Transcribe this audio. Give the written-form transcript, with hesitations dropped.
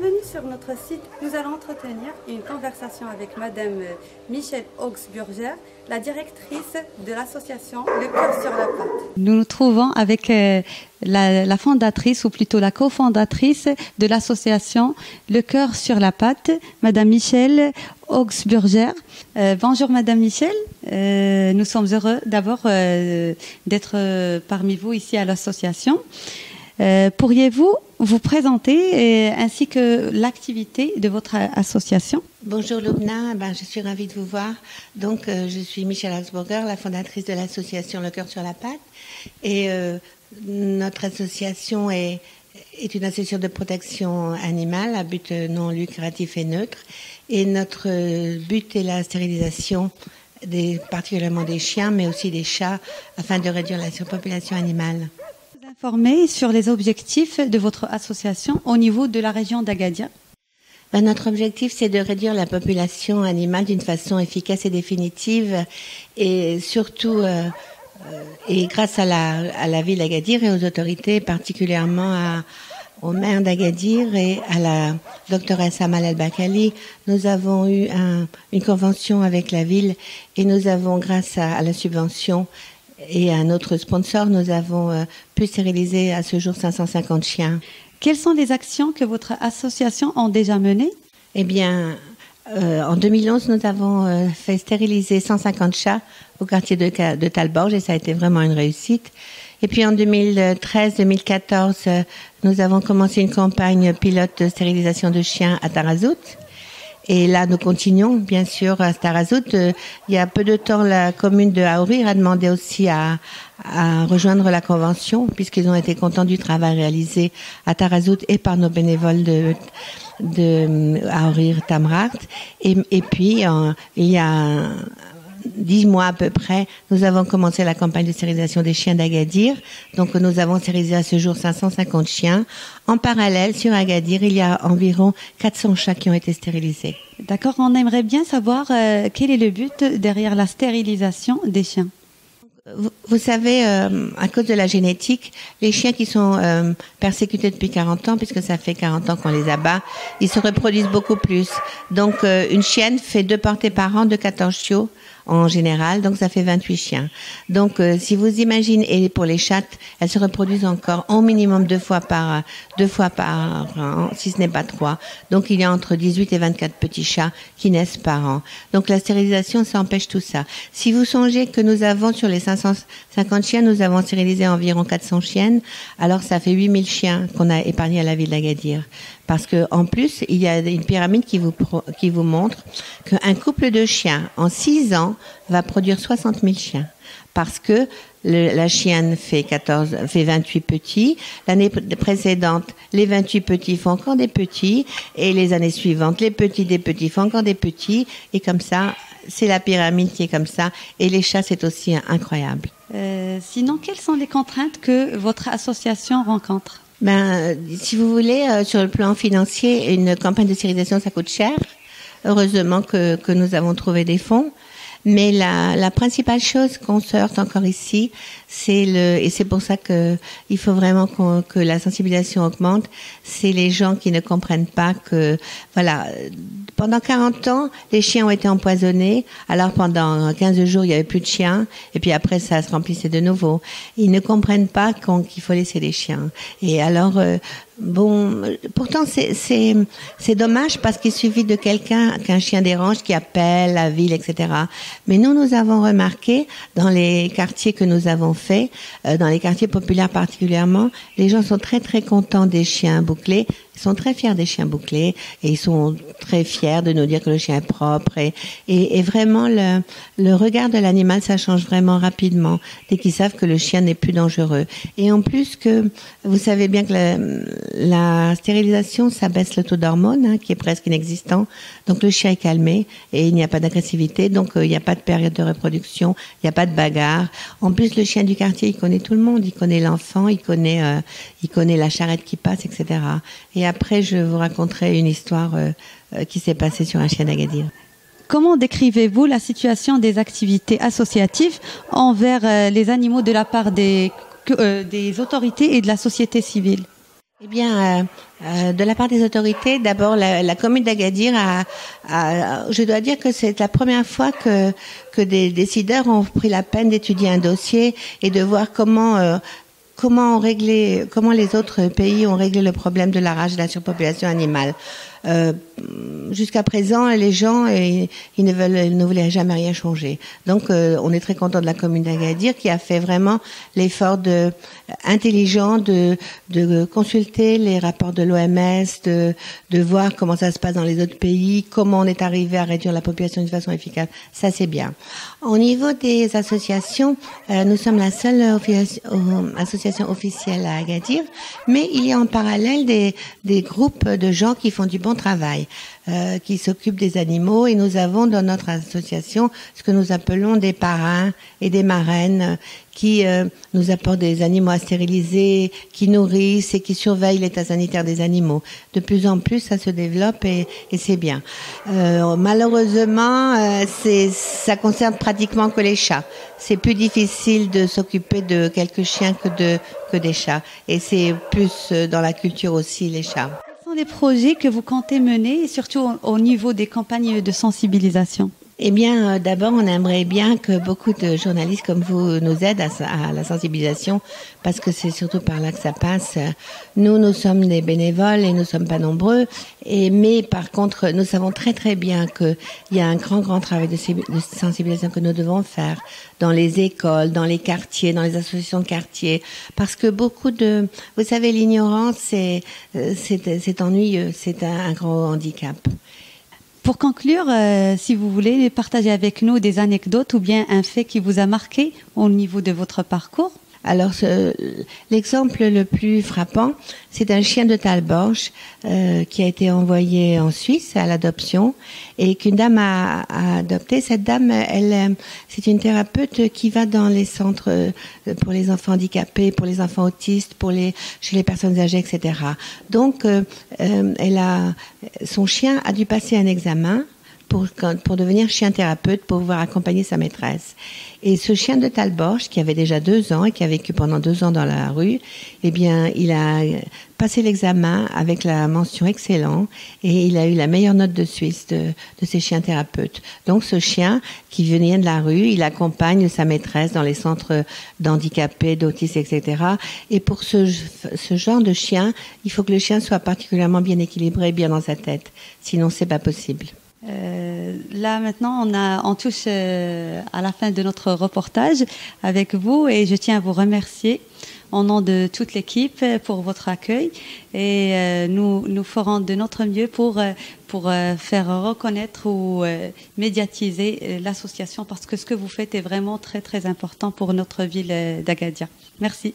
Bienvenue sur notre site. Nous allons entretenir une conversation avec Madame Michèle Augsburger, la directrice de l'association Le Cœur sur la Pâte. Nous nous trouvons avec la fondatrice, ou plutôt la cofondatrice de l'association Le Cœur sur la Pâte, Madame Michèle Augsburger. Bonjour Madame Michèle, nous sommes heureux d'abord d'être parmi vous ici à l'association. Pourriez-vous vous présenter ainsi que l'activité de votre association? Bonjour Loubna, je suis ravie de vous voir. Donc, je suis Michèle Augsburger, la fondatrice de l'association Le Cœur sur la Pâte. Et notre association est une association de protection animale à but non lucratif et neutre. Et notre but est la stérilisation particulièrement des chiens, mais aussi des chats, afin de réduire la surpopulation animale. Informer sur les objectifs de votre association au niveau de la région d'Agadir. Notre objectif, c'est de réduire la population animale d'une façon efficace et définitive, et surtout, et grâce à la ville d'Agadir et aux autorités, particulièrement au maire d'Agadir et à la doctoresse Amal El-Bakali. Nous avons eu une convention avec la ville et nous avons, grâce à la subvention et à notre sponsor, nous avons pu stériliser à ce jour 550 chiens. Quelles sont les actions que votre association a déjà menées? Eh bien, en 2011, nous avons fait stériliser 150 chats au quartier de Talborge et ça a été vraiment une réussite. Et puis en 2013-2014, nous avons commencé une campagne pilote de stérilisation de chiens à Tarazout. Et là, nous continuons, bien sûr, à Tarazout. Il y a peu de temps, la commune de Aourir a demandé aussi à rejoindre la convention, puisqu'ils ont été contents du travail réalisé à Tarazout et par nos bénévoles de Aourir Tamrat. Et puis, il y a 10 mois à peu près, nous avons commencé la campagne de stérilisation des chiens d'Agadir. Donc, nous avons stérilisé à ce jour 550 chiens. En parallèle, sur Agadir, il y a environ 400 chats qui ont été stérilisés. D'accord, on aimerait bien savoir quel est le but derrière la stérilisation des chiens. Vous savez, à cause de la génétique, les chiens qui sont persécutés depuis 40 ans, puisque ça fait 40 ans qu'on les abat, ils se reproduisent beaucoup plus. Donc, une chienne fait 2 portées par an de 14 chiots en général, donc ça fait 28 chiens. Donc, si vous imaginez, et pour les chattes, elles se reproduisent encore au minimum 2 fois par an, si ce n'est pas 3. Donc, il y a entre 18 et 24 petits chats qui naissent par an. Donc, la stérilisation, ça empêche tout ça. Si vous songez que nous avons, sur les 550 chiens, nous avons stérilisé environ 400 chiennes, alors ça fait 8000 chiens qu'on a épargnés à la ville d'Agadir. Parce que, en plus, il y a une pyramide qui vous montre qu'un couple de chiens, en 6 ans, va produire 60 000 chiens. Parce que la chienne fait 28 petits. L'année précédente, les 28 petits font encore des petits. Et les années suivantes, les petits des petits font encore des petits. Et comme ça, c'est la pyramide qui est comme ça. Et les chats, c'est aussi incroyable. Sinon, quelles sont les contraintes que votre association rencontre? Si vous voulez, sur le plan financier, une campagne de stérilisation, ça coûte cher. Heureusement que nous avons trouvé des fonds. Mais la principale chose qu'on se heurte encore ici, et c'est pour ça il faut vraiment que la sensibilisation augmente, c'est les gens qui ne comprennent pas que, voilà, pendant 40 ans, les chiens ont été empoisonnés, alors pendant 15 jours, il y avait plus de chiens, et puis après, ça se remplissait de nouveau. Ils ne comprennent pas qu'il faut laisser les chiens. Et alors, pourtant, c'est dommage parce qu'il suffit de qu'un chien dérange, qui appelle la ville, etc. Mais nous avons remarqué, dans les quartiers que nous avons faits, dans les quartiers populaires particulièrement, les gens sont très très contents des chiens bouclés. Ils sont très fiers des chiens bouclés et ils sont très fiers de nous dire que le chien est propre et vraiment le regard de l'animal, ça change vraiment rapidement dès qu'ils savent que le chien n'est plus dangereux. Et en plus que vous savez bien que la stérilisation, ça baisse le taux d'hormones, qui est presque inexistant. Donc le chien est calmé et il n'y a pas d'agressivité, donc il n'y a pas de période de reproduction, il n'y a pas de bagarre. En plus, le chien du quartier, il connaît tout le monde, il connaît l'enfant, il connaît la charrette qui passe, etc. Et après, je vous raconterai une histoire qui s'est passée sur un chien d'Agadir. Comment décrivez-vous la situation des activités associatives envers les animaux de la part des autorités et de la société civile? Eh bien, de la part des autorités, d'abord la commune d'Agadir je dois dire que c'est la première fois que des décideurs ont pris la peine d'étudier un dossier et de voir comment les autres pays ont réglé le problème de la rage et de la surpopulation animale. Jusqu'à présent, les gens ils ne voulaient jamais rien changer. Donc, on est très content de la commune d'Agadir qui a fait vraiment l'effort intelligent de consulter les rapports de l'OMS, de voir comment ça se passe dans les autres pays, comment on est arrivé à réduire la population de façon efficace. Ça, c'est bien. Au niveau des associations, nous sommes la seule association officielle à Agadir, mais il y a en parallèle des groupes de gens qui font du bon travail, qui s'occupent des animaux, et nous avons dans notre association ce que nous appelons des parrains et des marraines qui nous apportent des animaux à stériliser, qui nourrissent et qui surveillent l'état sanitaire des animaux. De plus en plus, ça se développe et c'est bien. Malheureusement, ça concerne pratiquement que les chats. C'est plus difficile de s'occuper de quelques chiens que des chats. Et c'est plus dans la culture aussi, les chats. Quels sont les projets que vous comptez mener, et surtout au niveau des campagnes de sensibilisation ? Eh bien, d'abord, on aimerait bien que beaucoup de journalistes comme vous nous aident à la sensibilisation, parce que c'est surtout par là que ça passe. Nous sommes des bénévoles et nous sommes pas nombreux. Mais par contre, nous savons très très bien qu'il y a un grand travail de sensibilisation que nous devons faire dans les écoles, dans les quartiers, dans les associations de quartier, parce que vous savez, l'ignorance, c'est ennuyeux, c'est un gros handicap. Pour conclure, si vous voulez partager avec nous des anecdotes ou bien un fait qui vous a marqué au niveau de votre parcours. Alors, l'exemple le plus frappant, c'est un chien de Talborch qui a été envoyé en Suisse à l'adoption et qu'une dame a adopté. Cette dame, c'est une thérapeute qui va dans les centres pour les enfants handicapés, pour les enfants autistes, chez les personnes âgées, etc. Donc, son chien a dû passer un examen pour devenir chien thérapeute, pour pouvoir accompagner sa maîtresse. Et ce chien de Talborch, qui avait déjà 2 ans et qui a vécu pendant 2 ans dans la rue, eh bien, il a passé l'examen avec la mention excellent et il a eu la meilleure note de Suisse de ces chiens thérapeutes. Donc, ce chien qui venait de la rue, il accompagne sa maîtresse dans les centres d'handicapés, d'autistes, etc. Et pour ce genre de chien, il faut que le chien soit particulièrement bien équilibré, bien dans sa tête. Sinon, c'est pas possible. Là maintenant on touche à la fin de notre reportage avec vous et je tiens à vous remercier au nom de toute l'équipe pour votre accueil et nous ferons de notre mieux pour faire reconnaître ou médiatiser l'association parce que ce que vous faites est vraiment très très important pour notre ville d'Agadir. Merci.